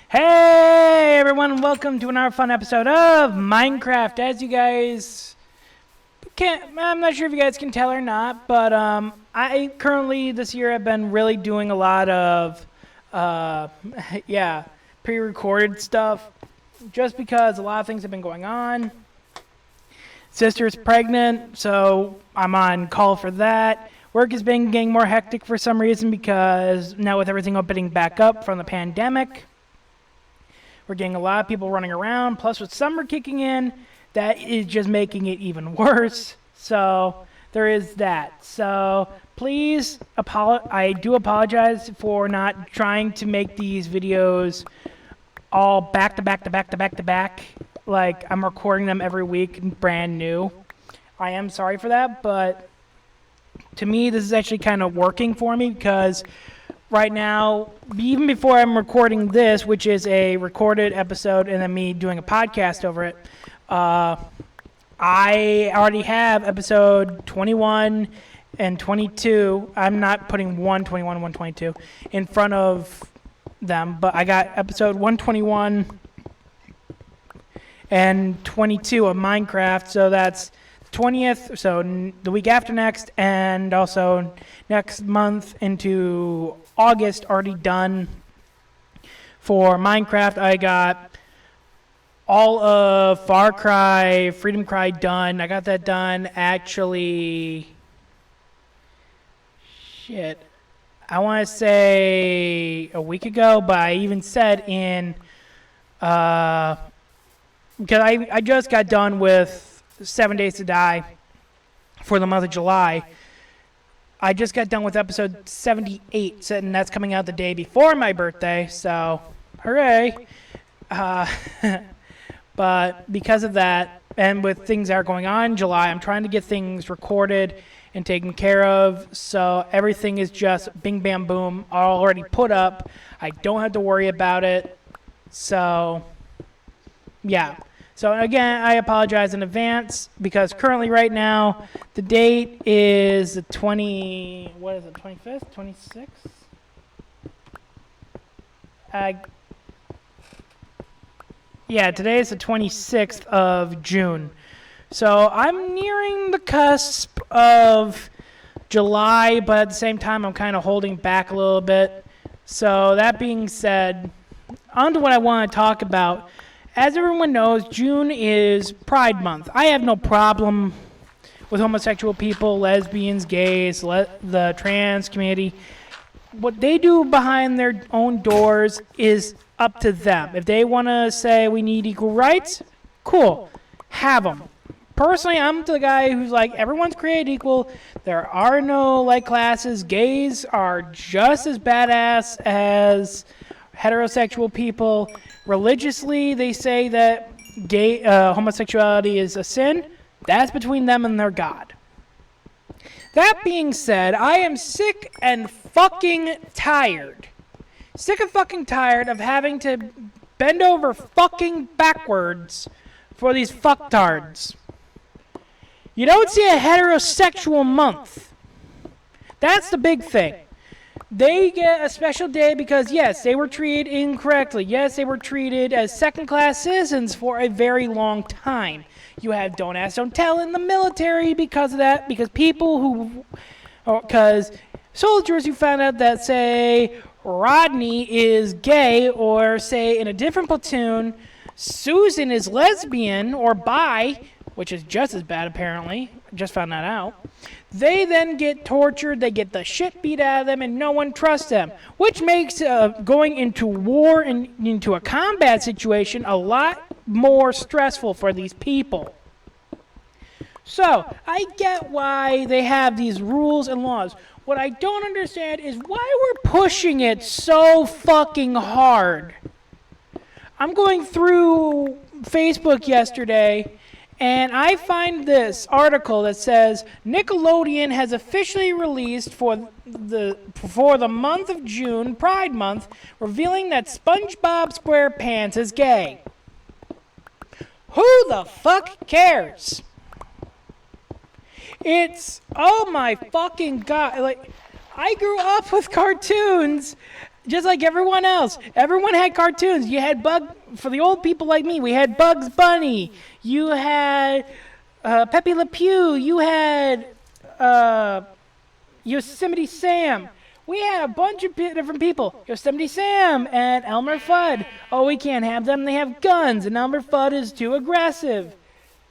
Hey everyone, welcome to another fun episode of Minecraft. As you guys I'm not sure if you guys can tell or not, but I currently this year have been really doing a lot of pre-recorded stuff just because a lot of things have been going on. Sister's pregnant, so I'm on call for that. Work has been getting more hectic for some reason because now with everything opening back up from the pandemic, we're getting a lot of people running around. Plus, with summer kicking in, that is just making it even worse. So there is that. So please, I do apologize for not trying to make these videos all back to back. Like I'm recording them every week, brand new. I am sorry for that, but to me, this is actually kind of working for me because right now, even before I'm recording this, which is a recorded episode and then me doing a podcast over it, I already have episode 21 and 22. I'm not putting 121 and 122 in front of them, but I got episode 121 and 22 of Minecraft, so that's 20th, so the week after next, and also next month into August already done for Minecraft. I got all of Far Cry, Freedom Cry done. I got that done actually, I want to say a week ago, but I even said because I just got done with 7 Days to Die for the month of July. I just got done with episode 78, and that's coming out the day before my birthday, so hooray. But because of that, and with things that are going on in July, I'm trying to get things recorded and taken care of, so everything is just bing, bam, boom, already put up. I don't have to worry about it, so yeah. So again, I apologize in advance because currently right now, the date is the 25th, 26th? Today is the 26th of June. So I'm nearing the cusp of July, but at the same time, I'm kind of holding back a little bit. So that being said, on to what I want to talk about. As everyone knows, June is Pride Month. I have no problem with homosexual people, lesbians, gays, the trans community. What they do behind their own doors is up to them. If they want to say we need equal rights, cool, have them. Personally, I'm the guy who's like, everyone's created equal. There are no classes. Gays are just as badass as heterosexual people. Religiously, they say that homosexuality is a sin. That's between them and their God. That being said, I am sick and fucking tired. Sick and fucking tired of having to bend over fucking backwards for these fucktards. You don't see a heterosexual month. That's the big thing. They get a special day because, yes, they were treated incorrectly. Yes, they were treated as second-class citizens for a very long time. You have Don't Ask, Don't Tell in the military because of that, because soldiers who found out that, say, Rodney is gay, or, say, in a different platoon, Susan is lesbian or bi, which is just as bad, apparently. Just found that out. They then get tortured, they get the shit beat out of them, and no one trusts them, which makes going into war and into a combat situation a lot more stressful for these people. So, I get why they have these rules and laws. What I don't understand is why we're pushing it so fucking hard. I'm going through Facebook yesterday, and I find this article that says Nickelodeon has officially released for the month of June, Pride Month, revealing that SpongeBob SquarePants is gay. Who the fuck cares? It's, oh my fucking god, I grew up with cartoons Just like everyone else. Everyone had cartoons. You had for the old people like me, we had Bugs Bunny. You had Pepe Le Pew. You had Yosemite Sam. We had a bunch of different people. Yosemite Sam and Elmer Fudd. Oh, we can't have them. They have guns, and Elmer Fudd is too aggressive.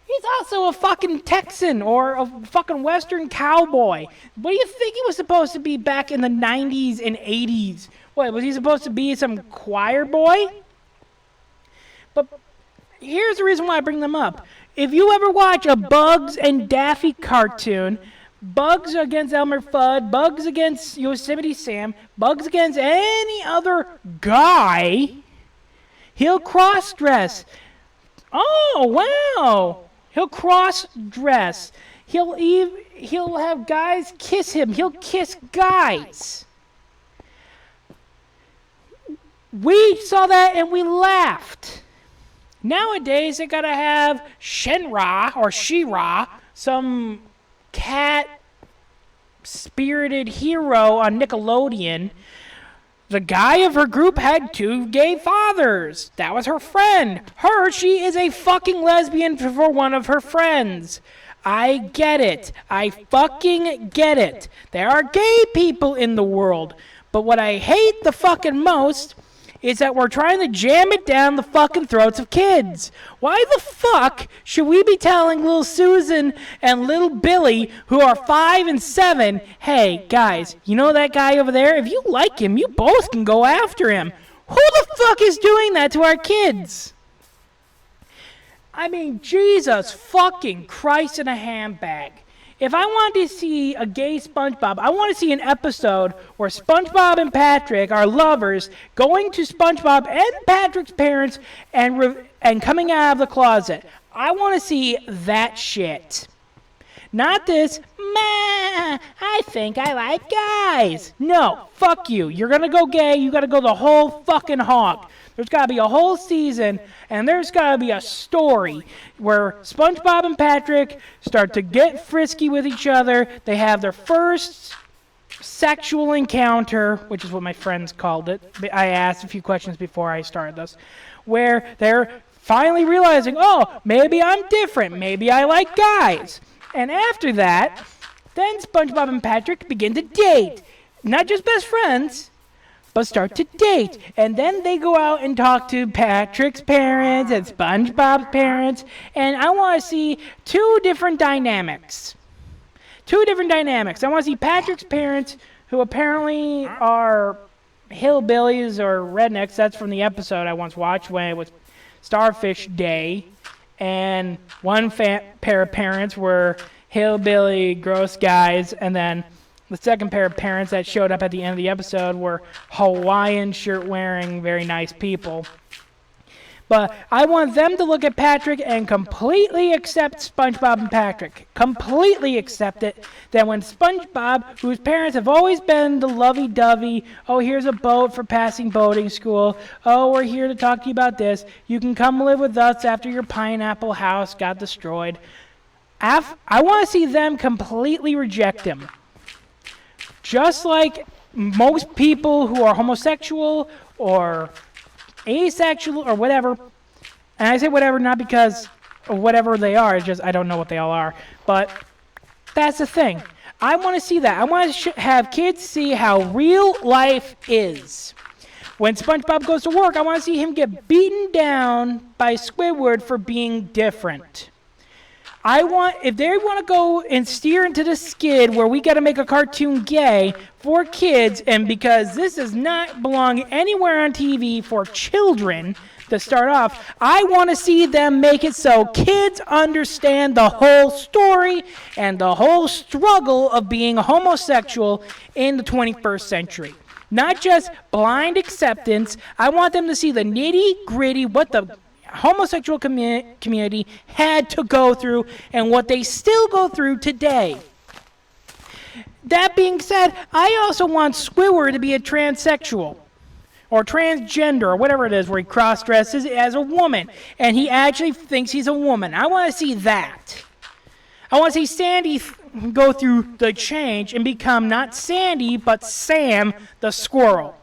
He's also a fucking Texan or a fucking Western cowboy. What do you think he was supposed to be back in the 90s and 80s? What, was he supposed to be some choir boy? But here's the reason why I bring them up. If you ever watch a Bugs and Daffy cartoon, Bugs against Elmer Fudd, Bugs against Yosemite Sam, Bugs against any other guy, he'll cross-dress. Oh, wow. He'll cross-dress. He'll have guys kiss him. He'll kiss guys. We saw that and we laughed. Nowadays, they gotta have Shenra or She-Ra, some cat-spirited hero on Nickelodeon. The guy of her group had 2 gay fathers. That was her friend. She is a fucking lesbian for one of her friends. I get it. I fucking get it. There are gay people in the world. But what I hate the fucking most is that we're trying to jam it down the fucking throats of kids. Why the fuck should we be telling little Susan and little Billy, who are 5 and 7, hey, guys, you know that guy over there? If you like him, you both can go after him. Who the fuck is doing that to our kids? I mean, Jesus fucking Christ in a handbag. If I wanted to see a gay SpongeBob, I want to see an episode where SpongeBob and Patrick are lovers going to SpongeBob and Patrick's parents and coming out of the closet. I want to see that shit. Not this, I think I like guys. No, fuck you. You're going to go gay. You got to go the whole fucking hog. There's got to be a whole season, and there's got to be a story where SpongeBob and Patrick start to get frisky with each other. They have their first sexual encounter, which is what my friends called it. I asked a few questions before I started this, where they're finally realizing, oh, maybe I'm different. Maybe I like guys. And after that, then SpongeBob and Patrick begin to date. Not just best friends, but start to date. And then they go out and talk to Patrick's parents and SpongeBob's parents. And I want to see 2 different dynamics. 2 different dynamics. I want to see Patrick's parents, who apparently are hillbillies or rednecks. That's from the episode I once watched when it was Starfish Day. And one pair of parents were hillbilly, gross guys, and then the second pair of parents that showed up at the end of the episode were Hawaiian shirt-wearing, very nice people. But I want them to look at Patrick and completely accept SpongeBob and Patrick. Completely accept it. That when SpongeBob, whose parents have always been the lovey-dovey, oh, here's a boat for passing boating school. Oh, we're here to talk to you about this. You can come live with us after your pineapple house got destroyed. I want to see them completely reject him. Just like most people who are homosexual or asexual or whatever, and I say whatever not because of whatever they are, it's just I don't know what they all are, but that's the thing. I want to see that. I want to have kids see how real life is. When SpongeBob goes to work, I want to see him get beaten down by Squidward for being different. If they want to go and steer into the skid where we got to make a cartoon gay for kids, and because this does not belong anywhere on TV for children to start off, I want to see them make it so kids understand the whole story and the whole struggle of being homosexual in the 21st century. Not just blind acceptance. I want them to see the nitty-gritty, what the homosexual community had to go through and what they still go through today. That being said, I also want Squidward to be a transsexual or transgender or whatever it is where he cross-dresses as a woman and he actually thinks he's a woman. I want to see that. I want to see Sandy go through the change and become not Sandy but Sam the squirrel.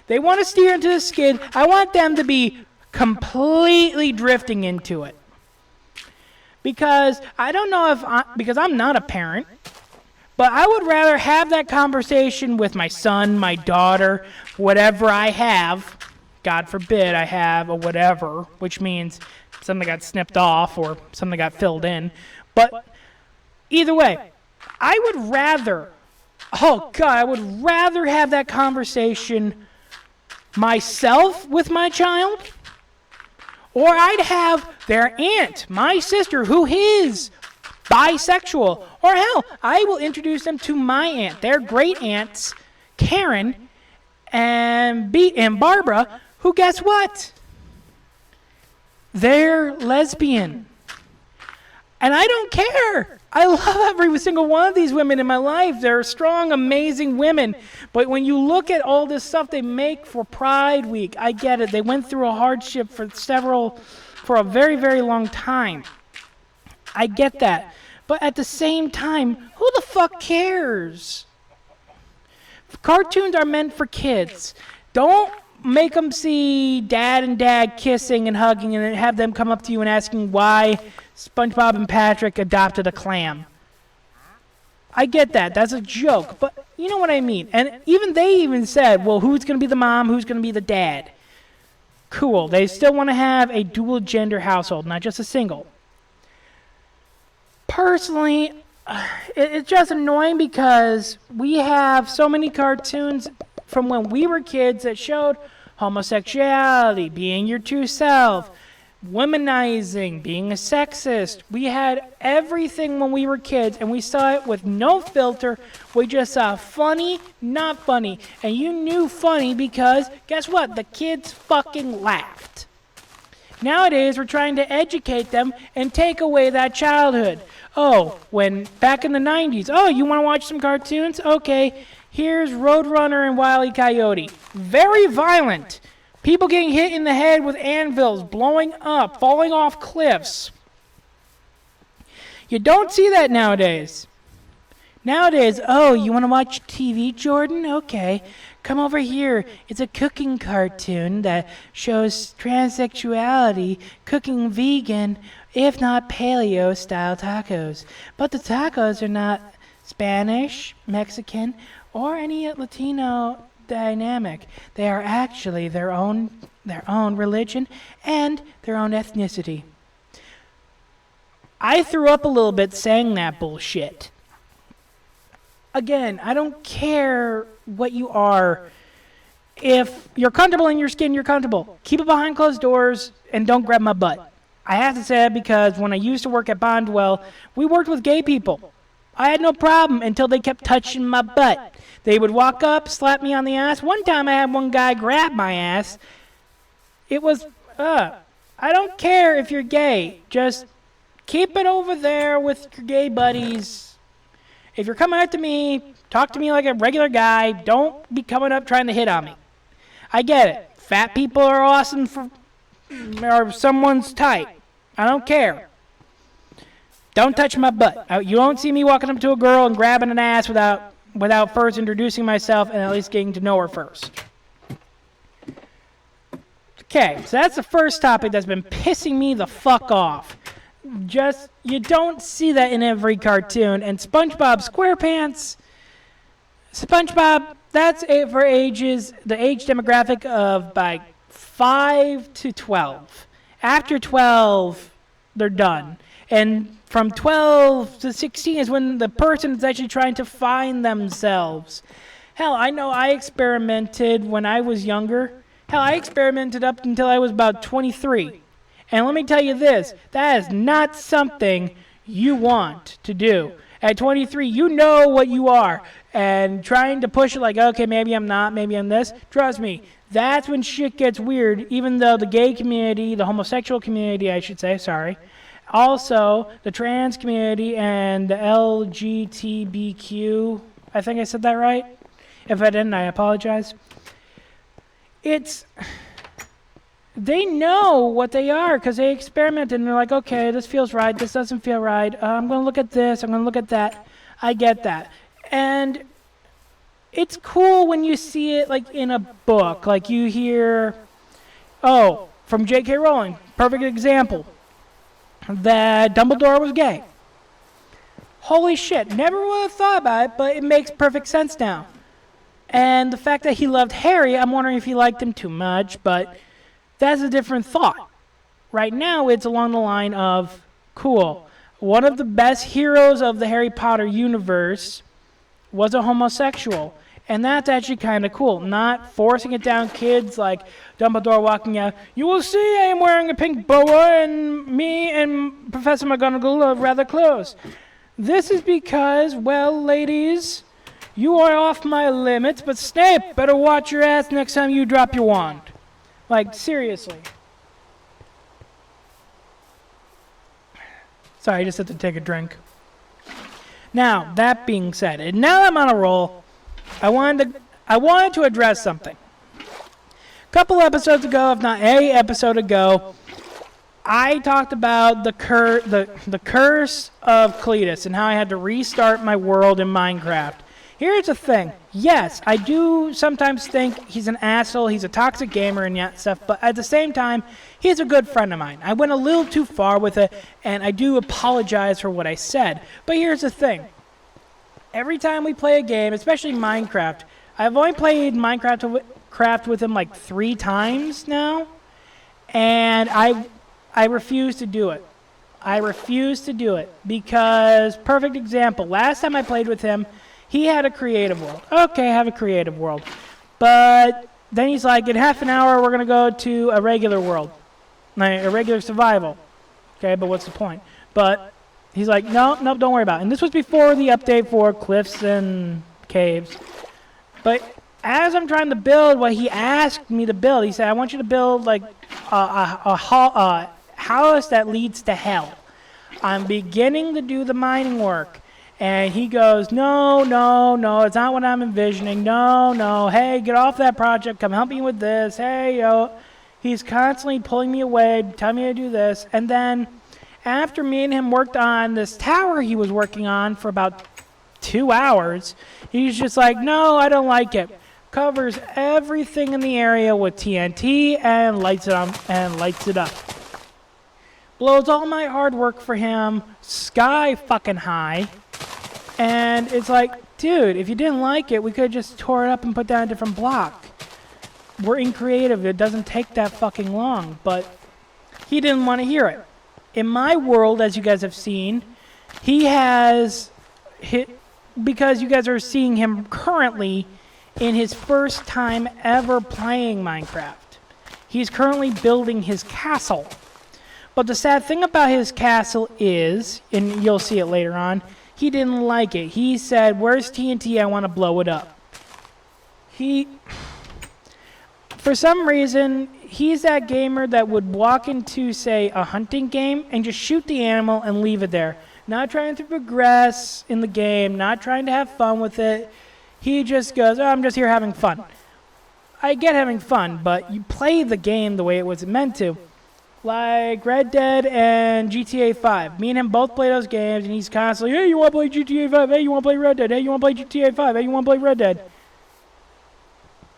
They want to steer into the skid. I want them to be completely drifting into it. Because I don't know because I'm not a parent, but I would rather have that conversation with my son, my daughter, whatever I have. God forbid I have a whatever, which means something got snipped off or something got filled in. But either way, I would rather have that conversation myself with my child, or I'd have their aunt, my sister, who is bisexual, or hell, I will introduce them to my aunt, their great aunts, Karen and Barbara, who, guess what? They're lesbian. And I don't care. I love every single one of these women in my life. They're strong, amazing women. But when you look at all this stuff they make for Pride Week, I get it. They went through a hardship for a very, very long time. I get that. But at the same time, who the fuck cares? Cartoons are meant for kids. Don't make them see dad and dad kissing and hugging and then have them come up to you and asking why SpongeBob and Patrick adopted a clam. I get that. That's a joke. But you know what I mean. And they said, well, who's going to be the mom? Who's going to be the dad? Cool. They still want to have a dual gender household, not just a single. Personally, it's just annoying because we have so many cartoons from when we were kids that showed homosexuality, being your true self, womanizing, being a sexist. We had everything when we were kids, and we saw it with no filter. We just saw funny, not funny. And you knew funny because, guess what? The kids fucking laughed. Nowadays, we're trying to educate them and take away that childhood. Oh, when back in the 90s, oh, you want to watch some cartoons? Okay, here's Roadrunner and Wile E. Coyote. Very violent. People getting hit in the head with anvils, blowing up, falling off cliffs. You don't see that nowadays. Nowadays, oh, you want to watch TV, Jordan? Okay, come over here. It's a cooking cartoon that shows transsexuality, cooking vegan, if not paleo-style tacos. But the tacos are not Spanish, Mexican, or any Latino dynamic. They are actually their own religion and their own ethnicity. I threw up a little bit saying that bullshit. Again, I don't care what you are. If you're comfortable in your skin, you're comfortable. Keep it behind closed doors and don't grab my butt. I have to say that because when I used to work at Bondwell, we worked with gay people. I had no problem until they kept touching my butt. They would walk up, slap me on the ass. One time I had one guy grab my ass. It was, I don't care if you're gay. Just keep it over there with your gay buddies. If you're coming up to me, talk to me like a regular guy. Don't be coming up trying to hit on me. I get it. Fat people are awesome or someone's type. I don't care. Don't touch my butt. You won't see me walking up to a girl and grabbing an ass without first introducing myself and at least getting to know her first. Okay, so that's the first topic that's been pissing me the fuck off. You don't see that in every cartoon. And SpongeBob SquarePants, that's it for ages, the age demographic of by 5 to 12. After 12, they're done. And from 12 to 16 is when the person is actually trying to find themselves. Hell, I know I experimented when I was younger. Hell, I experimented up until I was about 23. And let me tell you this, that is not something you want to do. At 23, you know what you are. And trying to push it like, okay, maybe I'm not, maybe I'm this. Trust me, that's when shit gets weird, even though the gay community, the homosexual community, I should say, sorry. Also, the trans community and the LGBTQ, I think I said that right? If I didn't, I apologize. They know what they are because they experimented and they're like, okay, this feels right, this doesn't feel right, I'm going to look at this, I'm going to look at that. I get that. And it's cool when you see it like in a book. Like you hear, oh, from J.K. Rowling, perfect example, that Dumbledore was gay. Holy shit, never would have thought about it, but it makes perfect sense now. And the fact that he loved Harry, I'm wondering if he liked him too much, but that's a different thought. Right now, it's along the line of, cool, one of the best heroes of the Harry Potter universe was a homosexual. And that's actually kind of cool. Not forcing it down kids like Dumbledore walking out, you will see I am wearing a pink boa and me and Professor McGonagall are rather close. This is because, well, ladies, you are off my limits, but Snape, better watch your ass next time you drop your wand. Like, seriously. Sorry, I just had to take a drink. Now, that being said, and now I'm on a roll, I wanted to address something. A couple episodes ago, if not a episode ago, I talked about the curse of Cletus and how I had to restart my world in Minecraft. Here's the thing. Yes, I do sometimes think he's an asshole, he's a toxic gamer and that stuff, but at the same time, he's a good friend of mine. I went a little too far with it, and I do apologize for what I said. But here's the thing. Every time we play a game, especially Minecraft, I've only played Minecraft with him like 3 times now, and I refuse to do it. I refuse to do it because, perfect example, last time I played with him, he had a creative world. Okay, I have a creative world. But then he's like, in half an hour, we're going to go to a regular world, like a regular survival. Okay, but what's the point? But he's like, no, don't worry about it. And this was before the update for cliffs and caves. But as I'm trying to build what he asked me to build, he said, I want you to build like a house that leads to hell. I'm beginning to do the mining work. And he goes, no, it's not what I'm envisioning. No, hey, get off that project. Come help me with this. Hey, yo. He's constantly pulling me away, telling me to do this. And then after me and him worked on this tower he was working on for about 2 hours, he's just like, no, I don't like it. Covers everything in the area with TNT and lights it up. Blows all my hard work for him sky fucking high. And it's like, dude, if you didn't like it, we could have just tore it up and put down a different block. We're in creative. It doesn't take that fucking long. But he didn't want to hear it. In my world, as you guys have seen, he has hit, because you guys are seeing him currently in his first time ever playing Minecraft. He's currently building his castle. But the sad thing about his castle is, and you'll see it later on, he didn't like it. He said, where's TNT? I want to blow it up. For some reason, he's that gamer that would walk into, say, a hunting game and just shoot the animal and leave it there. Not trying to progress in the game, not trying to have fun with it. He just goes, oh, I'm just here having fun. I get having fun, but you play the game the way it was meant to. Like Red Dead and GTA 5. Me and him both play those games, and he's constantly, hey, you want to play GTA 5? Hey, you want to play Red Dead? Hey, you want to play GTA 5? Hey, you want to play Red Dead?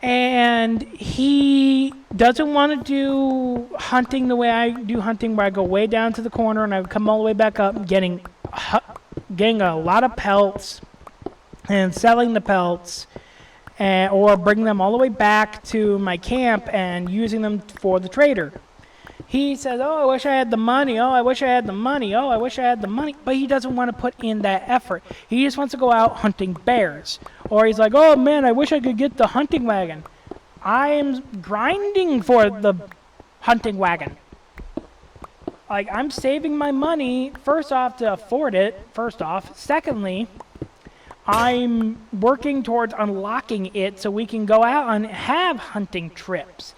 And he doesn't want to do hunting the way I do hunting, where I go way down to the corner and I come all the way back up, getting a lot of pelts and selling the pelts, or bringing them all the way back to my camp and using them for the trader. He says, oh, I wish I had the money. Oh, I wish I had the money. Oh, I wish I had the money. But he doesn't want to put in that effort. He just wants to go out hunting bears. Or he's like, oh, man, I wish I could get the hunting wagon. I am grinding for the hunting wagon. Like, I'm saving my money, first off, to afford it, first off. Secondly, I'm working towards unlocking it so we can go out and have hunting trips.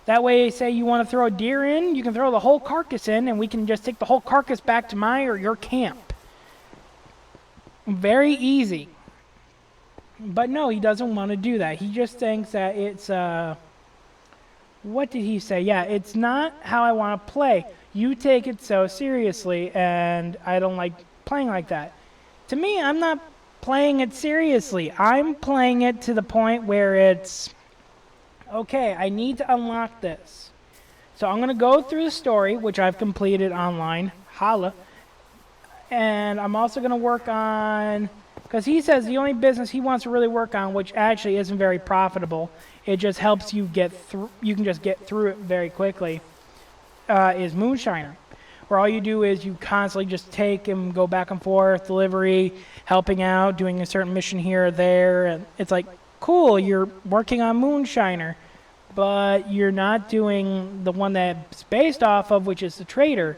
That way, say you want to throw a deer in, you can throw the whole carcass in, and we can just take the whole carcass back to my or your camp. Very easy. But no, he doesn't want to do that. He just thinks that it's, what did he say? Yeah, it's not how I want to play. You take it so seriously, and I don't like playing like that. To me, I'm not playing it seriously. I'm playing it to the point where it's, okay, I need to unlock this. So I'm going to go through the story, which I've completed online. Holla. And I'm also going to work on, because he says the only business he wants to really work on, which actually isn't very profitable, it just helps you get through, you can just get through it very quickly, is Moonshiner. Where all you do is you constantly just take and go back and forth, delivery, helping out, doing a certain mission here or there, and it's like, cool, you're working on Moonshiner, but you're not doing the one that's based off of, which is the trader.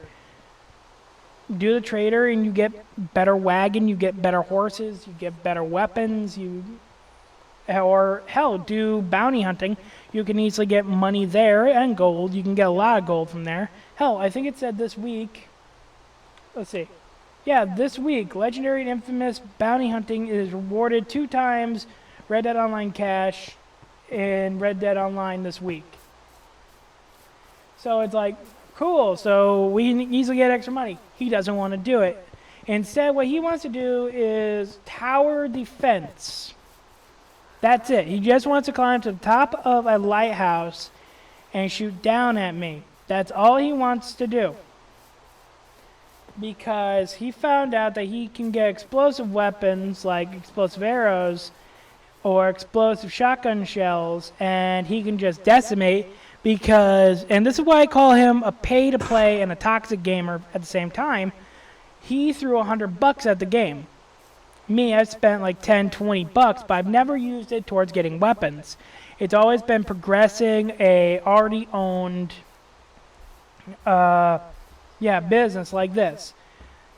Do the trader and you get better wagon, you get better horses, you get better weapons, or hell, do bounty hunting. You can easily get money there and gold. You can get a lot of gold from there. Hell, I think it said this week, let's see. Yeah, this week, legendary and infamous bounty hunting is rewarded 2 times Red Dead Online cash in Red Dead Online this week. So it's like, cool, so we can easily get extra money. He doesn't want to do it. Instead, what he wants to do is tower defense. That's it. He just wants to climb to the top of a lighthouse and shoot down at me. That's all he wants to do. Because he found out that he can get explosive weapons like explosive arrows or explosive shotgun shells, and he can just decimate because, and this is why I call him a pay-to-play and a toxic gamer at the same time, he threw $100 at the game. Me, I've spent like 10, 20 bucks, but I've never used it towards getting weapons. It's always been progressing a already owned business like this.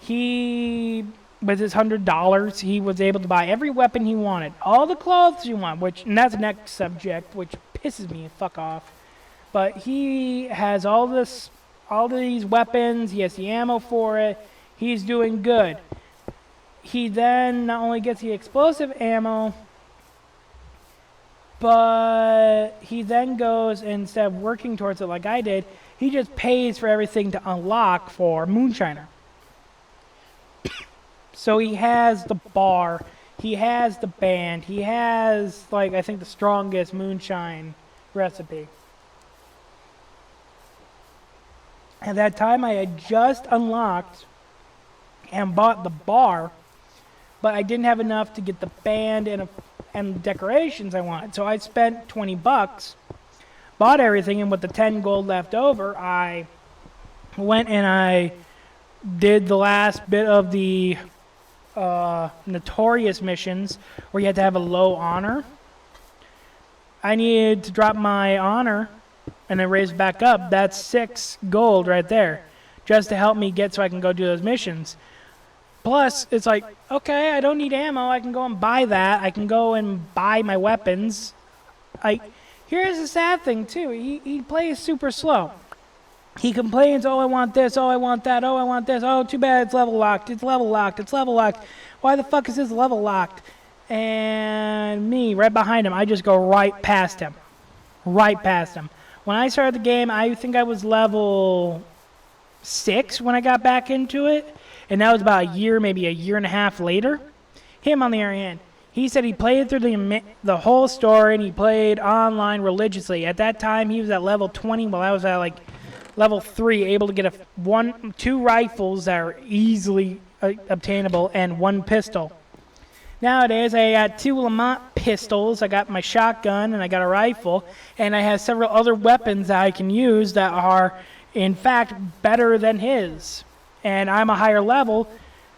He, with his $100, he was able to buy every weapon he wanted, all the clothes he wanted, and that's the next subject, which pisses me fuck off. But he has all these weapons, he has the ammo for it, he's doing good. He then not only gets the explosive ammo, but he then goes, instead of working towards it like I did, he just pays for everything to unlock for Moonshiner. So he has the bar, he has the band, he has, like, I think the strongest moonshine recipe. At that time, I had just unlocked and bought the bar, but I didn't have enough to get the band and the decorations I wanted. So I spent $20, bought everything, and with the 10 gold left over, I went and I did the last bit of the notorious missions where you had to have a low honor. I needed to drop my honor and then raise back up. That's 6 gold right there, just to help me get so I can go do those missions. Plus, it's like, okay, I don't need ammo. I can go and buy that. I can go and buy my weapons. Here's the sad thing, too. He plays super slow. He complains, oh, I want this, oh, I want that, oh, I want this. Oh, too bad it's level locked. It's level locked. It's level locked. Why the fuck is this level locked? And me, right behind him, I just go right past him. Right past him. When I started the game, I think I was level 6 when I got back into it. And that was about a year, maybe a year and a half later. Him, on the other hand, he said he played through the whole story and he played online religiously. At that time, he was at level 20 while I was at like level 3, able to get 2 rifles that are easily obtainable and 1 pistol. Nowadays, I got 2 Lamont pistols, I got my shotgun, and I got a rifle, and I have several other weapons that I can use that are, in fact, better than his. And I'm a higher level,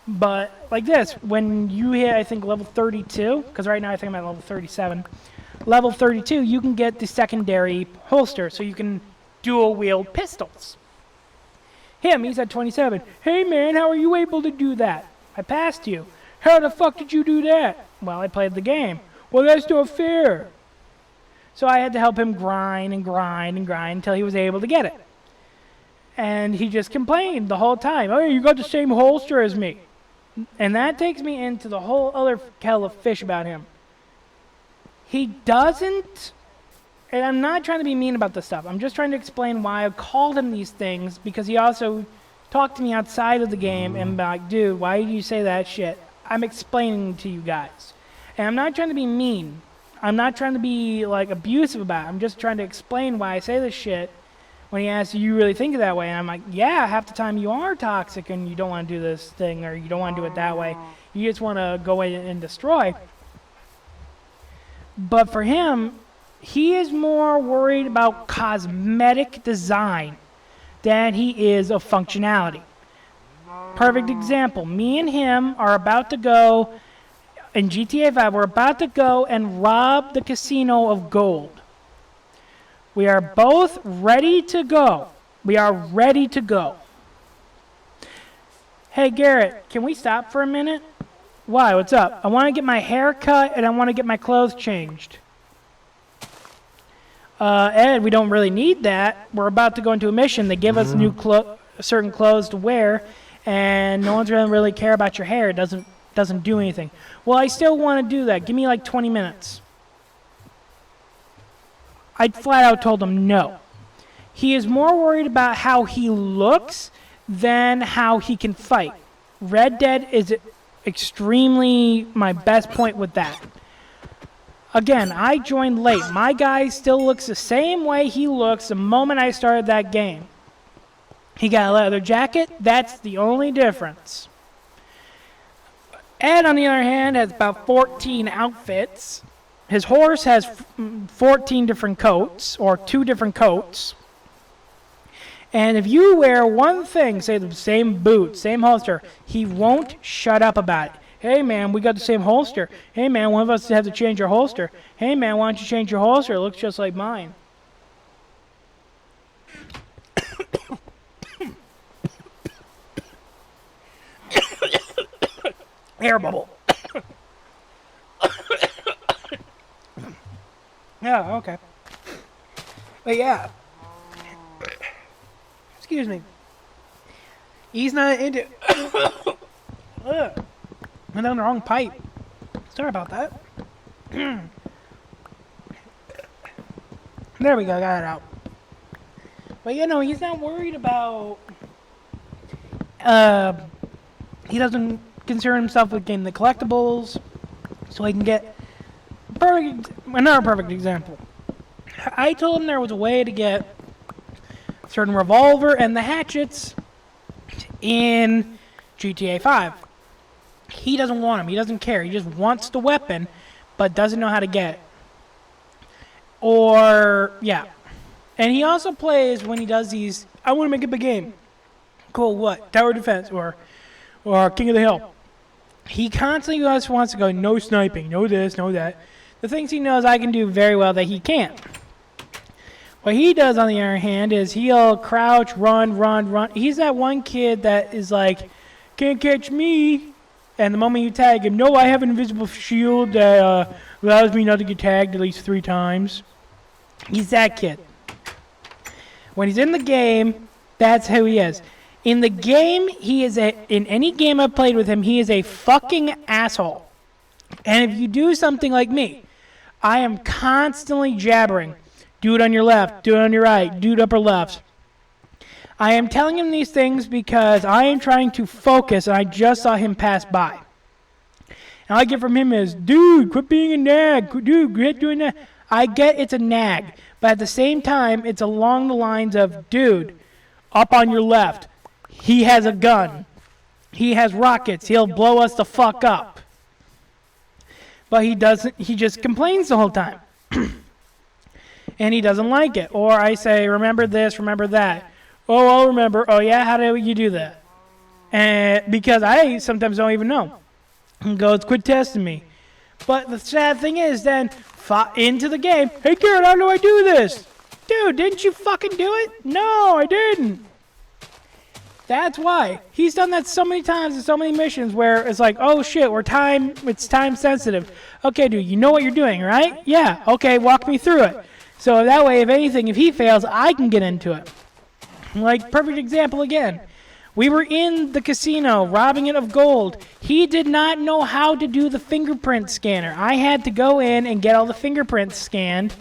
but like this, when you hit, I think, level 32, because right now I think I'm at level 37, level 32, you can get the secondary holster, so you can dual-wield pistols. Him, he's at 27. Hey, man, how are you able to do that? I passed you. How the fuck did you do that? Well, I played the game. Well, that's not fair. So I had to help him grind and grind and grind until he was able to get it. And he just complained the whole time. Oh, you got the same holster as me. And that takes me into the whole other kettle of fish about him. He doesn't, and I'm not trying to be mean about this stuff. I'm just trying to explain why I called him these things, because he also talked to me outside of the game and be like, dude, why did you say that shit? I'm explaining to you guys. And I'm not trying to be mean. I'm not trying to be, like, abusive about it. I'm just trying to explain why I say this shit. When he asks, do you really think of that way? And I'm like, yeah, half the time you are toxic and you don't want to do this thing or you don't want to do it that way. You just want to go in and destroy. But for him, he is more worried about cosmetic design than he is of functionality. Perfect example. Me and him are about to go, in GTA 5, we're about to go and rob the casino of gold. We are both ready to go. We are ready to go. Hey, Garrett, can we stop for a minute? Why? What's up? I want to get my hair cut and I want to get my clothes changed. Ed, we don't really need that. We're about to go into a mission. They give us new certain clothes to wear, and no one's going to really care about your hair. It doesn't do anything. Well, I still want to do that. Give me like 20 minutes. I flat out told him no. He is more worried about how he looks than how he can fight. Red Dead is extremely my best point with that. Again, I joined late. My guy still looks the same way he looks the moment I started that game. He got a leather jacket. That's the only difference. Ed, on the other hand, has about 14 outfits. His horse has 14 different coats, or 2 different coats. And if you wear one thing, say the same boots, same holster, he won't shut up about it. Hey, man, we got the same holster. Hey, man, one of us has to change our holster. Hey, man, why don't you change your holster? It looks just like mine. Air bubble. Yeah, okay. But yeah. Excuse me. He's not into... Ugh. Went down the wrong pipe. Sorry about that. There we go, got it out. But you know, he's not worried about... he doesn't concern himself with getting the collectibles, so he can get... Another perfect example. I told him there was a way to get a certain revolver and the hatchets in GTA 5. He doesn't want them. He doesn't care. He just wants the weapon, but doesn't know how to get it. Or, yeah. And he also plays when he does these, I want to make up a game. Cool, what? Tower Defense or King of the Hill. He constantly just wants to go, no sniping, no this, no that. The things he knows I can do very well that he can't. What he does, on the other hand, is he'll crouch, run. He's that one kid that is like, can't catch me. And the moment you tag him, no, I have an invisible shield that allows me not to get tagged at least 3 times. He's that kid. When he's in the game, that's who he is. In the game, in any game I've played with him, he is a fucking asshole. And if you do something like me, I am constantly jabbering. Do it on your left, do it on your right, do it upper left. I am telling him these things because I am trying to focus, and I just saw him pass by. And all I get from him is, dude, quit being a nag. Dude, quit doing that. I get it's a nag, but at the same time, it's along the lines of, dude, up on your left, he has a gun. He has rockets. He'll blow us the fuck up. But he doesn't. He just complains the whole time. And he doesn't like it. Or I say, remember this, remember that. Oh, I'll remember. Oh, yeah? How do you do that? And because I sometimes don't even know. He goes, quit testing me. But the sad thing is, then, into the game, hey, Garrett, how do I do this? Dude, didn't you fucking do it? No, I didn't. That's why. He's done that so many times in so many missions where it's like, oh, shit, it's time sensitive. Okay, dude, you know what you're doing, right? Yeah, okay, walk me through it. So that way, if anything, if he fails, I can get into it. Like, perfect example again. We were in the casino, robbing it of gold. He did not know how to do the fingerprint scanner. I had to go in and get all the fingerprints scanned,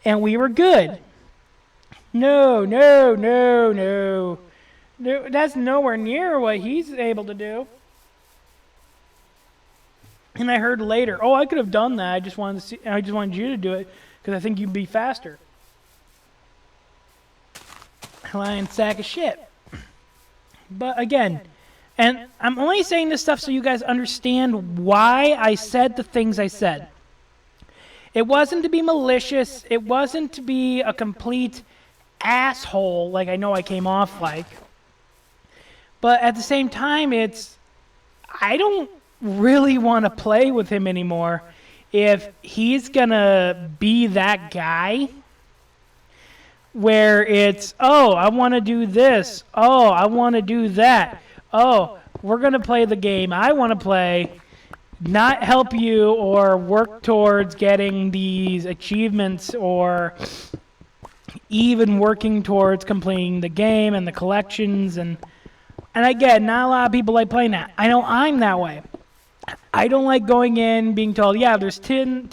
and we were good. No. That's nowhere near what he's able to do. And I heard later, oh, I could have done that. I just wanted you to do it because I think you'd be faster. Lying sack of shit. But again, and I'm only saying this stuff so you guys understand why I said the things I said. It wasn't to be malicious. It wasn't to be a complete asshole like I know I came off like. But at the same time, I don't really want to play with him anymore if he's going to be that guy where it's, oh, I want to do this. Oh, I want to do that. Oh, we're going to play the game I want to play, not help you or work towards getting these achievements or even working towards completing the game and the collections. And again, not a lot of people like playing that. I know I'm that way. I don't like going in being told, yeah, there's 10,000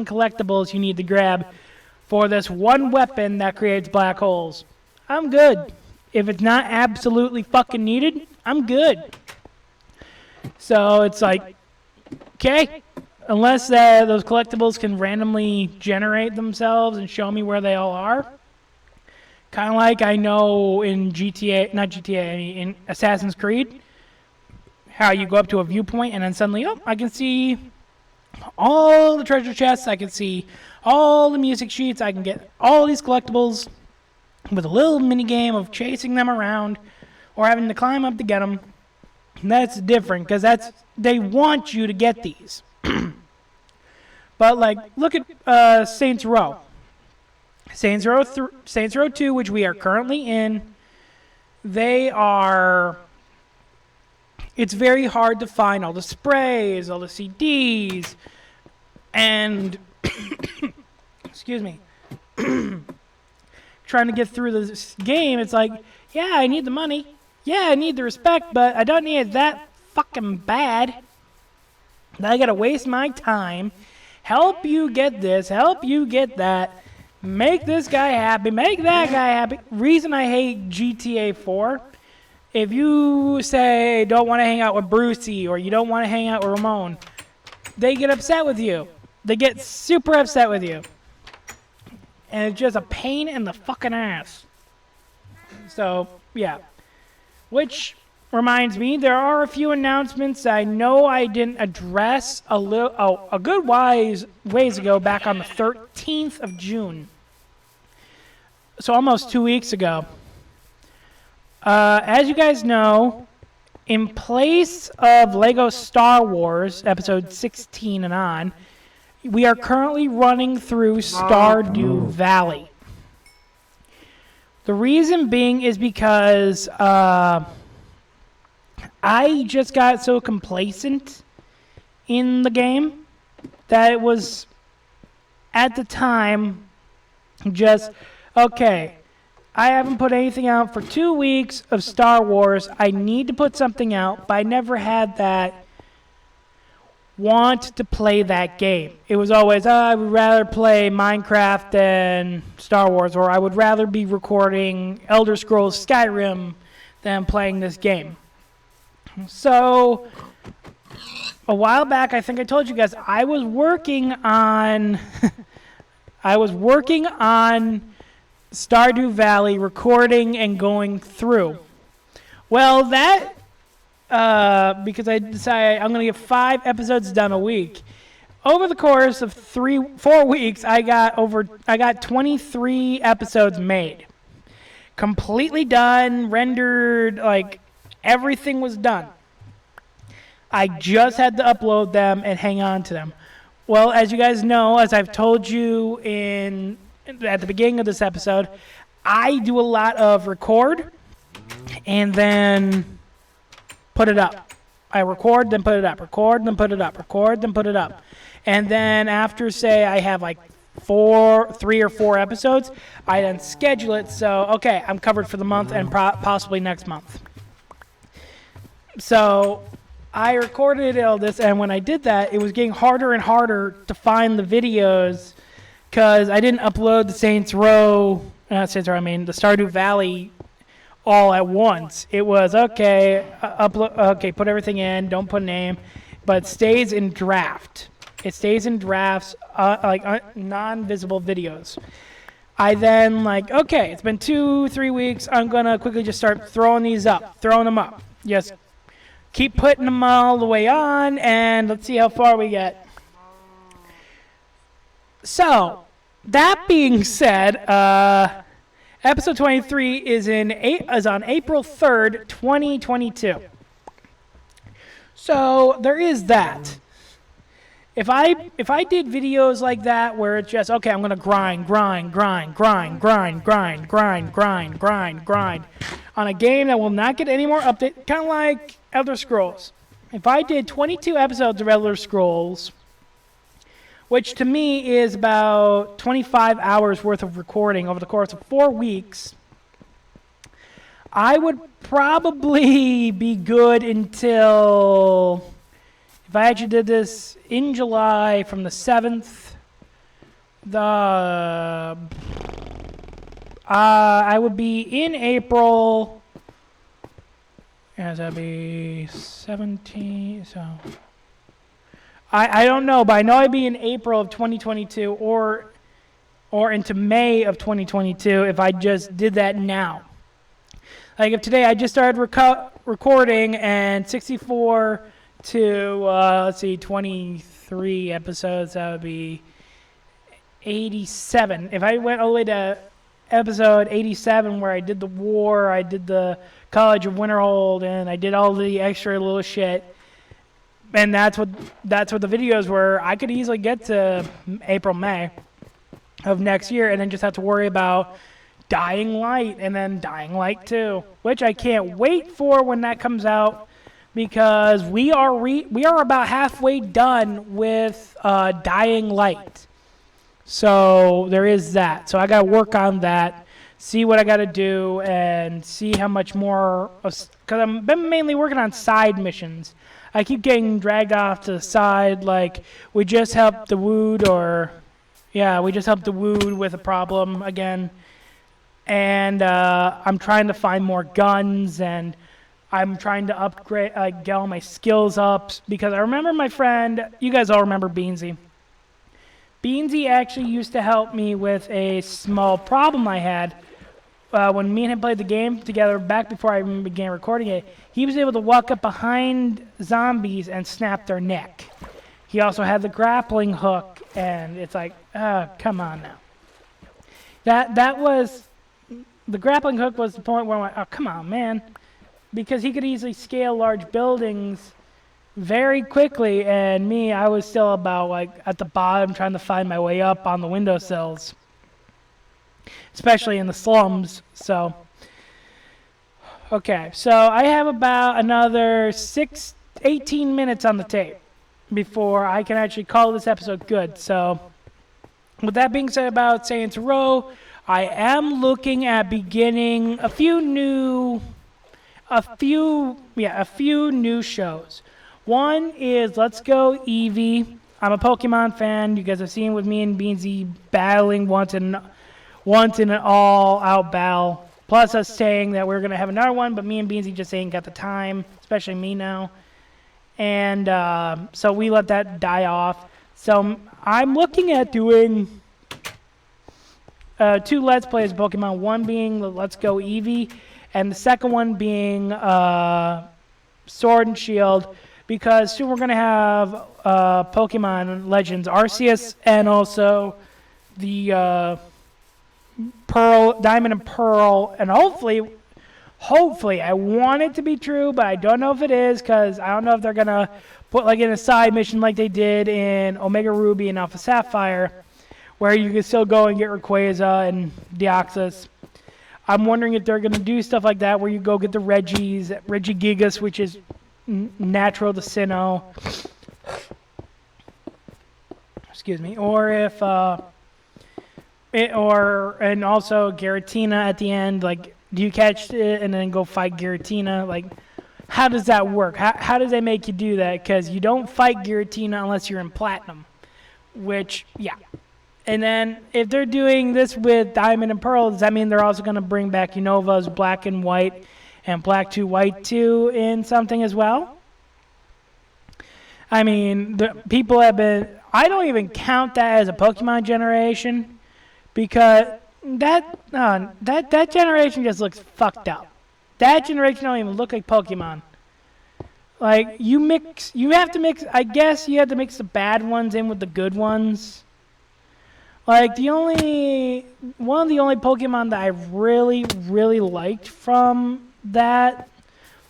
collectibles you need to grab for this one weapon that creates black holes. I'm good. If it's not absolutely fucking needed, I'm good. So it's like, okay, unless those collectibles can randomly generate themselves and show me where they all are. Kind of like I know in in Assassin's Creed, how you go up to a viewpoint and then suddenly, oh, I can see all the treasure chests, I can see all the music sheets, I can get all these collectibles with a little mini game of chasing them around or having to climb up to get them. And that's different because they want you to get these. But like, look at Saints Row. Saints Row 2, which we are currently in, it's very hard to find all the sprays, all the CDs, and excuse me, trying to get through this game. It's like, yeah, I need the money. Yeah, I need the respect, but I don't need it that fucking bad. I gotta waste my time, help you get this, help you get that, make this guy happy, make that guy happy. Reason I hate GTA 4, if you say don't want to hang out with Brucey or you don't want to hang out with Ramon, they get upset with you. They get super upset with you. And it's just a pain in the fucking ass. So, yeah. Which reminds me, there are a few announcements I know I didn't address a good ways ago, back on the 13th of June. So almost 2 weeks ago. As you guys know, in place of Lego Star Wars Episode 16 and on, we are currently running through Stardew Valley. The reason being is because I just got so complacent in the game that it was, at the time, just, okay, I haven't put anything out for 2 weeks of Star Wars. I need to put something out, but I never had that want to play that game. It was always, I would rather play Minecraft than Star Wars, or I would rather be recording Elder Scrolls Skyrim than playing this game. So, a while back, I think I told you guys, I was working on Stardew Valley, recording and going through. Well, that, because I decided I'm going to get 5 episodes done a week. Over the course of 4 weeks, I got 23 episodes made. Completely done, rendered, like, everything was done. I just had to upload them and hang on to them. Well, as you guys know, as I've told you at the beginning of this episode, I do a lot of record and then put it up. I record, then put it up, record, then put it up, record, then put it up. And then after, say, I have like 3 or 4 episodes, I then schedule it so, okay, I'm covered for the month and possibly next month. So I recorded all this, and when I did that, it was getting harder and harder to find the videos because I didn't upload the the Stardew Valley all at once. It was, okay, put everything in, don't put a name, but it stays in draft. It stays in drafts, non-visible videos. I then okay, it's been 2-3 weeks. I'm gonna quickly just start throwing them up. Just keep putting them all the way on, and let's see how far we get. So, that being said, episode 23 is on April 3rd, 2022. So there is that. If I did videos like that where it's just okay, I'm gonna grind on a game that will not get any more update, kind of like Elder Scrolls. If I did 22 episodes of Elder Scrolls, which to me is about 25 hours worth of recording over the course of 4 weeks, I would probably be good until, if I actually did this in July from the 7th, I would be in April, that'd be 17, so I don't know, but I know I'd be in April of 2022 or into May of 2022 if I just did that now. Like if today I just started recording and 64 to 23 episodes, that would be 87. If I went all the way to episode 87 where I did the war, I did the College of Winterhold, and I did all the extra little shit, and that's what the videos were, I could easily get to April, May of next year and then just have to worry about Dying Light and then Dying Light 2, which I can't wait for when that comes out, because we are about halfway done with Dying Light. So there is that. So I got to work on that, see what I got to do, and see how much more, because I've been mainly working on side missions. I keep getting dragged off to the side, like we just helped the Wood with a problem again. And I'm trying to find more guns, and I'm trying to upgrade, get all my skills up, because I remember my friend, you guys all remember Beansy. Beansy actually used to help me with a small problem I had when me and him played the game together back before I even began recording it. He was able to walk up behind zombies and snap their neck. He also had the grappling hook, and it's like, come on now. That was... The grappling hook was the point where I went, oh, come on, man. Because he could easily scale large buildings very quickly, and me, I was still about at the bottom trying to find my way up on the windowsills. Especially in the slums, so. Okay, so I have about another 18 minutes on the tape before I can actually call this episode good. So, with that being said about Saints Row, I am looking at beginning a few new shows. One is Let's Go Eevee. I'm a Pokemon fan. You guys have seen with me and Beansy battling once in an all-out battle. Plus us saying that we're going to have another one, but me and Beansy just ain't got the time, especially me now. And so we let that die off. So I'm looking at doing 2 Let's Plays of Pokemon, one being the Let's Go Eevee, and the second one being Sword and Shield, because soon we're going to have Pokemon Legends Arceus, and also the Diamond and Pearl, and hopefully, I want it to be true, but I don't know if it is, because I don't know if they're going to put in a side mission like they did in Omega Ruby and Alpha Sapphire, where you can still go and get Rayquaza and Deoxys. I'm wondering if they're going to do stuff like that, where you go get the Regigigas, which is natural to Sinnoh. Excuse me. Or if, and also Giratina at the end. Do you catch it and then go fight Giratina? How does that work? How does they make you do that? Because you don't fight Giratina unless you're in Platinum. Which, yeah. And then if they're doing this with Diamond and Pearl, does that mean they're also going to bring back Unova's Black and White and Black 2 White 2 in something as well? I mean, the people have been. I don't even count that as a Pokemon generation because that generation just looks fucked up. That generation don't even look like Pokemon. Like you have to mix. I guess you have to mix the bad ones in with the good ones. Like one of the only Pokemon that I really, really liked from that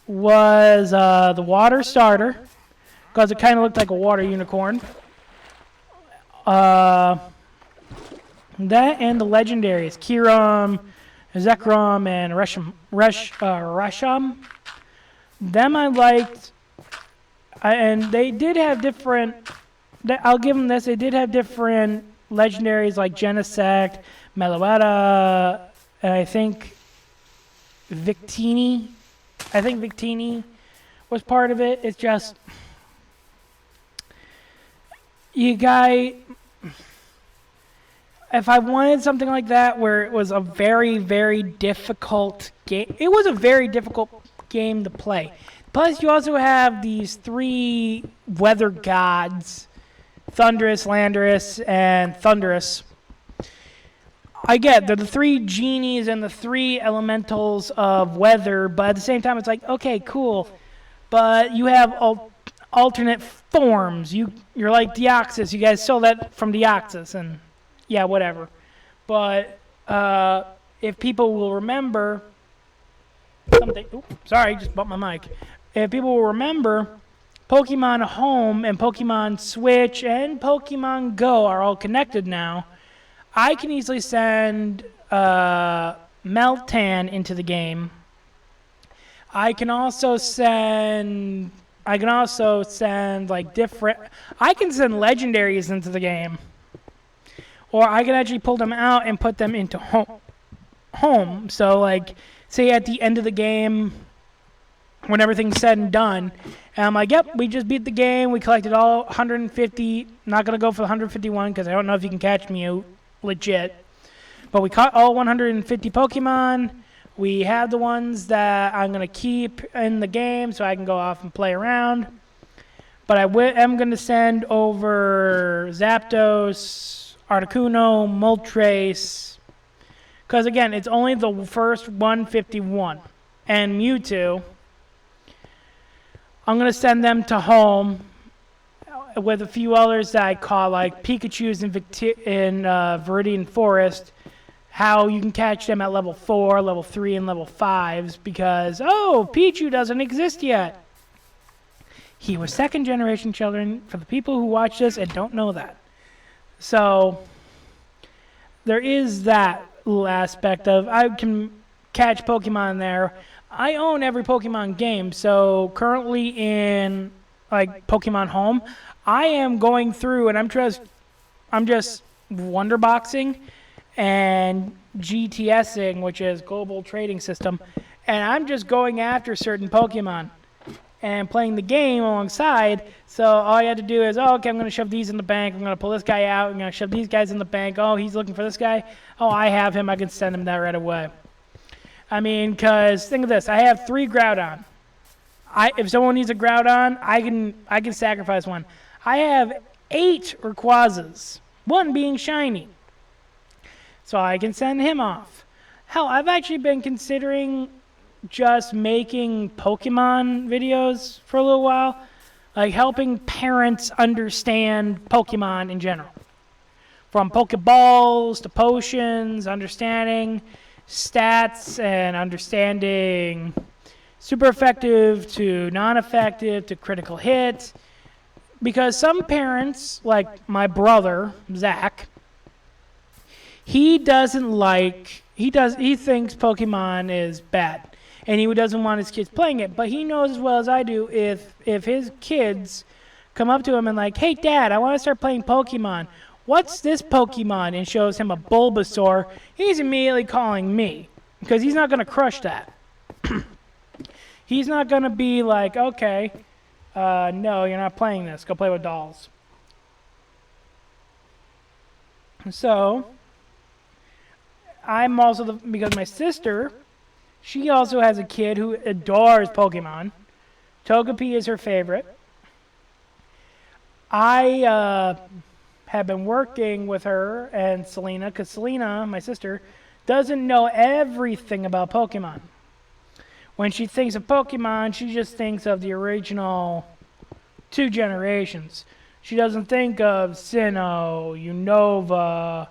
was the Water Starter, because it kind of looked like a water unicorn. That and the legendaries, Kyurem, Zekrom, and Resham. Them I liked, and they did have different. I'll give them this. They did have different legendaries like Genesect, Meloetta, and I think Victini. I think Victini was part of it. It's just you guys. If I wanted something like that where it was a very, very difficult game, it was a very difficult game to play. Plus, you also have these three weather gods, Thundurus, Landorus, and Thundurus. I get they're the three genies and the three elementals of weather, but at the same time, it's like, okay, cool. But you have alternate forms. You're like Deoxys. You guys stole that from Deoxys, and yeah, whatever. But if people will remember something, sorry, just bumped my mic. If people will remember, Pokemon Home and Pokemon Switch and Pokemon Go are all connected now. I can easily send Meltan into the game. I can also send like different. I can send legendaries into the game. Or I can actually pull them out and put them into home. So, like, say at the end of the game, when everything's said and done, and I'm like, yep, we just beat the game. We collected all 150. Not going to go for the 151 because I don't know if you can catch me legit. But we caught all 150 Pokemon. We have the ones that I'm going to keep in the game so I can go off and play around. But I am going to send over Zapdos, Articuno, Moltres, because again, it's only the first 151. And Mewtwo, I'm going to send them to home with a few others that I caught, like Pikachu's in Viridian Forest, how you can catch them at level 4, level 3, and level 5s, because, Pichu doesn't exist yet. He was second generation children for the people who watch this and don't know that. So there is that little aspect of I can catch Pokemon there. I own every Pokemon game, so currently in like Pokemon Home, I am going through and I'm just Wonderboxing and GTSing, which is Global Trading System, and I'm just going after certain Pokemon and playing the game alongside. So all I had to do is, okay, I'm going to shove these in the bank. I'm going to pull this guy out. I'm going to shove these guys in the bank. Oh, he's looking for this guy. Oh, I have him. I can send him that right away. I mean, because think of this. I have 3 Groudon. If someone needs a Groudon, I can sacrifice one. I have 8 Rayquazas, 1 being shiny. So I can send him off. Hell, I've actually been considering just making Pokemon videos for a little while, like helping parents understand Pokemon in general. From Pokeballs to potions, understanding stats and understanding super effective to non-effective to critical hit. Because some parents, like my brother, Zach, he thinks Pokemon is bad. And he doesn't want his kids playing it. But he knows as well as I do if his kids come up to him and like, hey, Dad, I want to start playing Pokemon. What's this Pokemon? And shows him a Bulbasaur. He's immediately calling me because he's not going to crush that. He's not going to be like, okay, no, you're not playing this. Go play with dolls. So I'm also, because my sister, she also has a kid who adores Pokemon. Togepi is her favorite. I have been working with her and Selena, because Selena, my sister, doesn't know everything about Pokemon. When she thinks of Pokemon, she just thinks of the original 2 generations. She doesn't think of Sinnoh, Unova,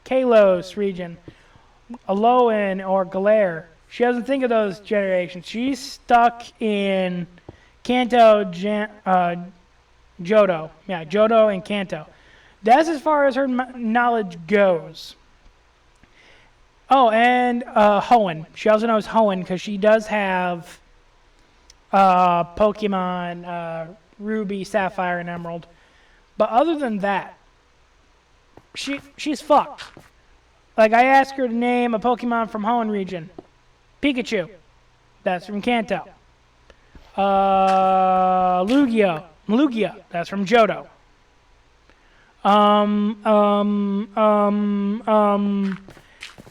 Kalos region, Alolan, or Galare. She doesn't think of those generations. She's stuck in Johto. Yeah, Johto and Kanto. That's as far as her knowledge goes. Oh, and Hoenn. She also knows Hoenn because she does have Pokemon Ruby, Sapphire, and Emerald. But other than that, she's fucked. Like, I asked her to name a Pokemon from Hoenn region. Pikachu. That's from Kanto. Lugia. That's from Johto.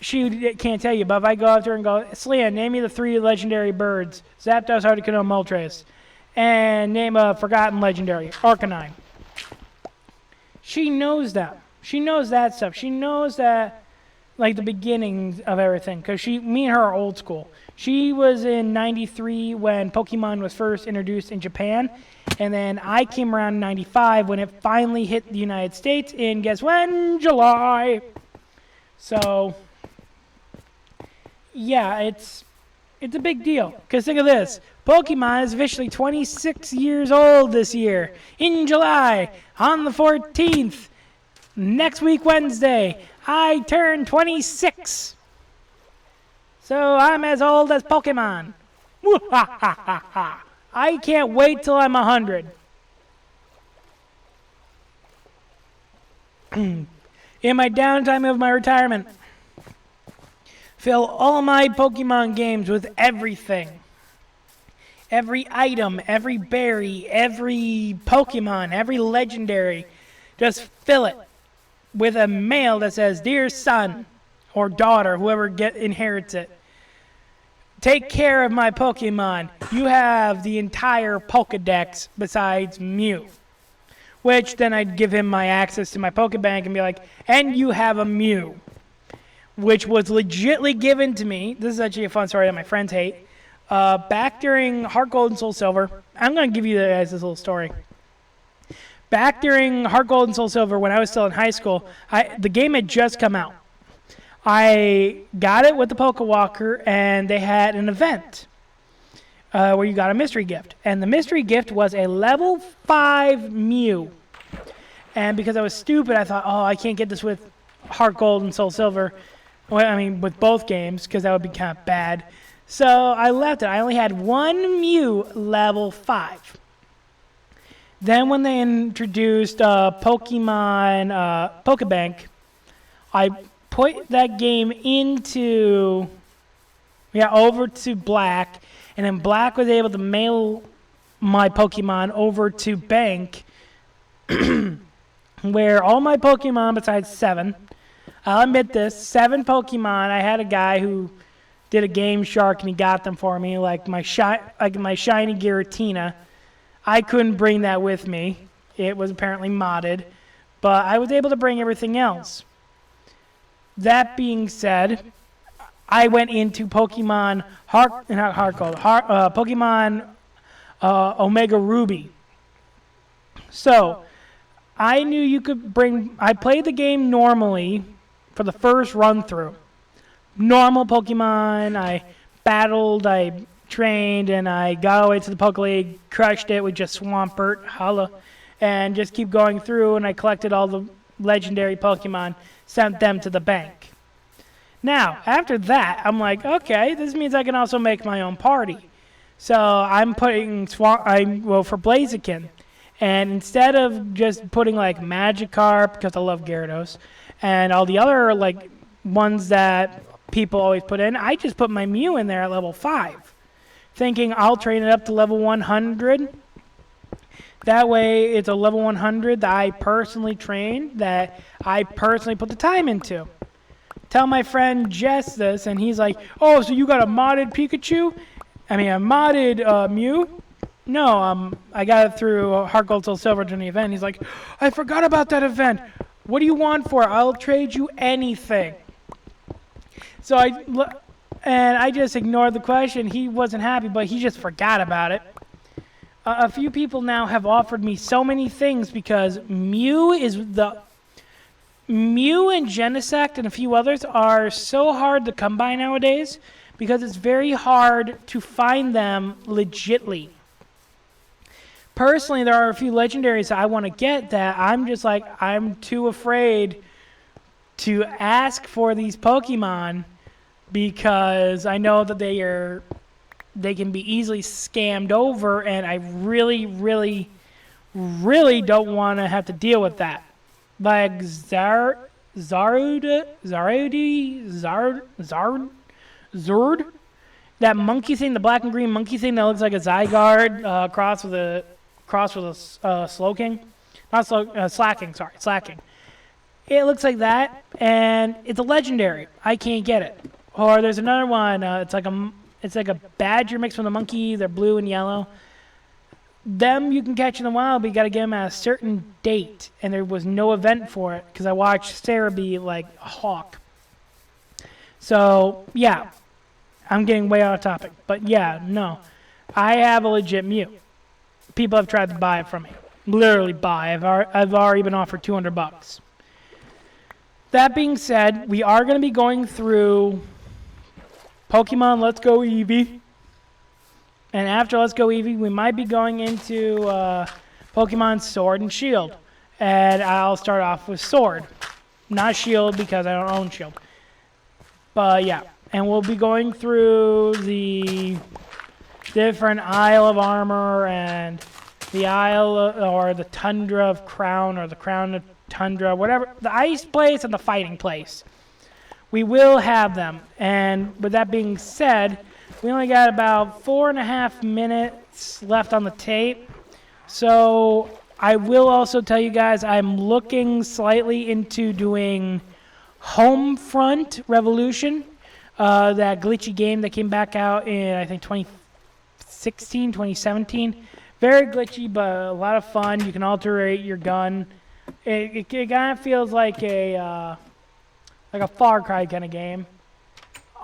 She can't tell you, but if I go after her and go, Selena, name me the 3 legendary birds. Zapdos, Articuno, Moltres. And name a forgotten legendary. Arcanine. She knows that. She knows that stuff. She knows that, like, the beginnings of everything. Because me and her are old school. She was in 93 when Pokemon was first introduced in Japan. And then I came around in 95 when it finally hit the United States in, guess when? July. So, yeah, it's a big deal. Because think of this. Pokemon is officially 26 years old this year. In July, on the 14th, next week Wednesday, I turn 26. So I'm as old as Pokemon. I can't wait till I'm 100. In my downtime of my retirement, fill all my Pokemon games with everything. Every item, every berry, every Pokemon, every legendary. Just fill it with a mail that says, Dear son or daughter, whoever inherits it, take care of my Pokemon. You have the entire Pokedex besides Mew. Which then I'd give him my access to my Pokebank and be like, and you have a Mew. Which was legitly given to me. This is actually a fun story that my friends hate. Back during Heart Gold and Soul Silver, I'm going to give you guys this little story. Back during Heart Gold and Soul Silver, when I was still in high school, the game had just come out. I got it with the Pokewalker, and they had an event where you got a mystery gift. And the mystery gift was a level 5 Mew. And because I was stupid, I thought, oh, I can't get this with Heart Gold and Soul Silver. Well, I mean, with both games, because that would be kind of bad. So I left it. I only had 1 Mew level 5. Then when they introduced Pokemon Pokebank, I put that game over to Black, and then Black was able to mail my Pokemon over to Bank, where all my Pokemon besides 7, I'll admit this, 7 Pokemon, I had a guy who did a Game Shark and he got them for me, like my shiny Giratina. I couldn't bring that with me. It was apparently modded, but I was able to bring everything else. That being said, I went into Pokemon Pokemon Omega Ruby. So, I knew you could I played the game normally for the first run through. Normal Pokemon, I battled, I trained, and I got all the way to the Poke League, crushed it with just Swampert, holla, and just keep going through, and I collected all the legendary Pokemon, sent them to the bank. Now, after that, I'm like, okay, this means I can also make my own party. So I'm putting for Blaziken, and instead of just putting like Magikarp, because I love Gyarados, and all the other like ones that people always put in, I just put my Mew in there at level 5, thinking I'll train it up to level 100. That way it's a level 100 that I personally trained, that I personally put the time into. Tell my friend Jess this, and he's like, oh, so you got a modded Pikachu? I mean, I modded Mew. No, I got it through Heart Gold Soul Silver during the event. He's like, I forgot about that event. What do you want for it? I'll trade you anything. So I just ignored the question. He wasn't happy, but he just forgot about it. A few people now have offered me so many things because Mew and Genesect and a few others are so hard to come by nowadays because it's very hard to find them legitly. Personally, there are a few legendaries that I want to get that I'm just like, I'm too afraid to ask for these Pokemon because I know that they can be easily scammed over, and I really, really, really don't want to have to deal with that. Like Zard, that monkey thing, the black and green monkey thing that looks like a Zygarde crossed with a Slowking, not Slow, Slacking. Sorry, Slacking. It looks like that, and it's a legendary. I can't get it. Or there's another one. It's like a badger mixed with a monkey. They're blue and yellow. Them you can catch in the wild, but you got to get them at a certain date, and there was no event for it because I watched Sarah be like a hawk. So yeah, I'm getting way off topic, but yeah, no, I have a legit Mew. People have tried to buy it from me. Literally buy. I've already been offered $200. That being said, we are going to be going through Pokemon Let's Go Eevee. And after Let's Go Eevee, we might be going into Pokemon Sword and Shield. And I'll start off with Sword. Not Shield because I don't own Shield. But yeah, and we'll be going through the different Isle of Armor and the or the Tundra of Crown or the Crown of Tundra, whatever, the ice place and the fighting place. We will have them. And with that being said, we only got about 4.5 minutes left on the tape. So I will also tell you guys I'm looking slightly into doing Homefront Revolution, that glitchy game that came back out in, I think, 2016, 2017. Very glitchy, but a lot of fun. You can alterate your gun. It kind of feels like a Far Cry kind of game.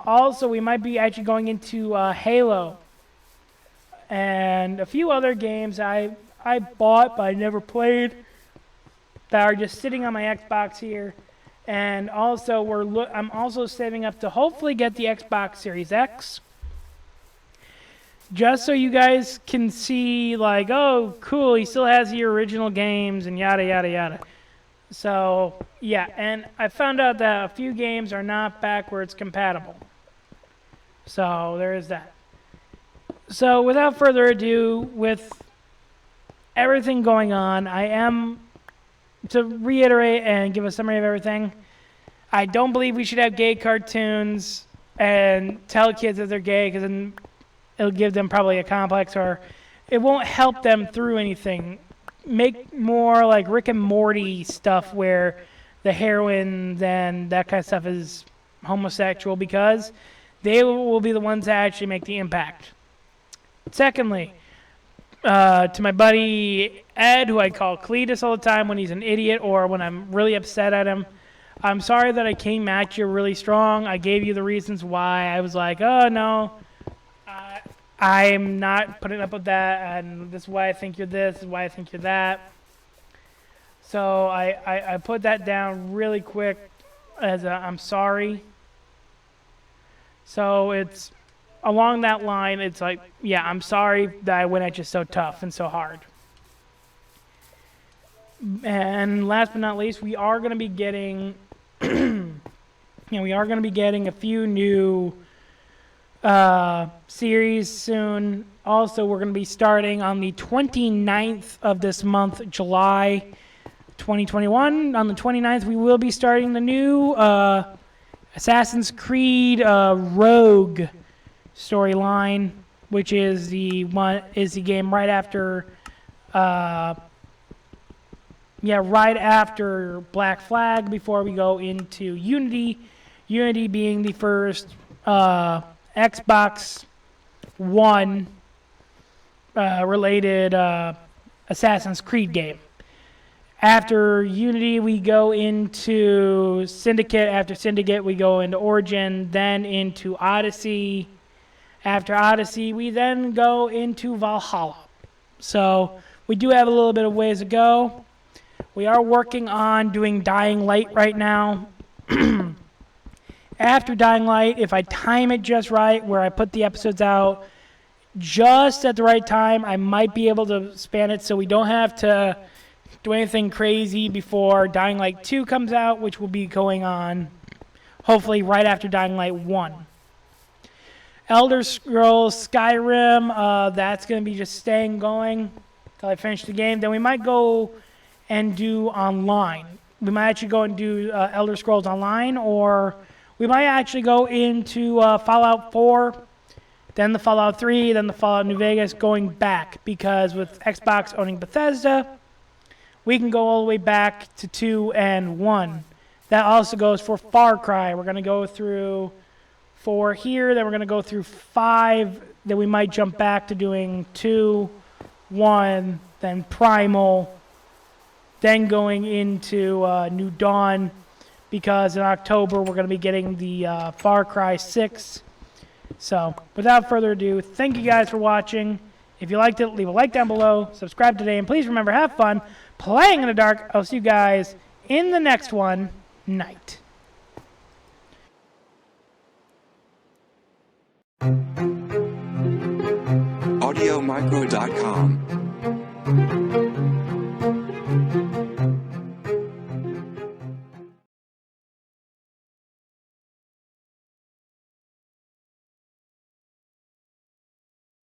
Also, we might be actually going into Halo and a few other games I bought but I never played that are just sitting on my Xbox here. And also, I'm also saving up to hopefully get the Xbox Series X, just so you guys can see, like, oh, cool, he still has the original games and yada, yada, yada. So, yeah, and I found out that a few games are not backwards compatible. So, there is that. So, without further ado, with everything going on, to reiterate and give a summary of everything, I don't believe we should have gay cartoons and tell kids that they're gay, because then it'll give them probably a complex, or it won't help them through anything. Make more like Rick and Morty stuff where the heroine and that kind of stuff is homosexual, because they will be the ones that actually make the impact. Secondly, to my buddy Ed, who I call Cletus all the time when he's an idiot or when I'm really upset at him, I'm sorry that I came at you really strong. I gave you the reasons why. I was like, oh, no, I'm not putting up with that, and this is why I think you're this, this is why I think you're that. So I put that down really quick as I'm sorry. So it's along that line, it's like, yeah, I'm sorry that I went at you so tough and so hard. And last but not least, we are going to be getting, a few new series soon. Also, we're going to be starting on the 29th of this month, July 2021. On the 29th, we will be starting the new Assassin's Creed Rogue storyline, which is the game right after right after Black Flag, before we go into Unity. Unity being the first Xbox one related Assassin's Creed game. After Unity, we go into Syndicate. After Syndicate, we go into Origin, then into Odyssey. After Odyssey, we then go into Valhalla. So we do have a little bit of ways to go. We are working on doing Dying Light right now. After Dying Light, if I time it just right, where I put the episodes out just at the right time, I might be able to span it so we don't have to do anything crazy before Dying Light 2 comes out, which will be going on hopefully right after Dying Light 1. Elder Scrolls Skyrim, that's going to be just staying going until I finish the game. Then we might go and do online. We might actually go and do Elder Scrolls Online, or we might actually go into Fallout 4, then the Fallout 3, then the Fallout New Vegas, going back, because with Xbox owning Bethesda, we can go all the way back to 2 and 1. That also goes for Far Cry. We're going to go through 4 here, then we're going to go through 5, then we might jump back to doing 2, 1, then Primal, then going into New Dawn, because in October we're going to be getting the Far Cry 6. So, without further ado, thank you guys for watching. If you liked it, leave a like down below, subscribe today, and please remember, have fun playing in the dark. I'll see you guys in the next one. Night. AudioMicro.com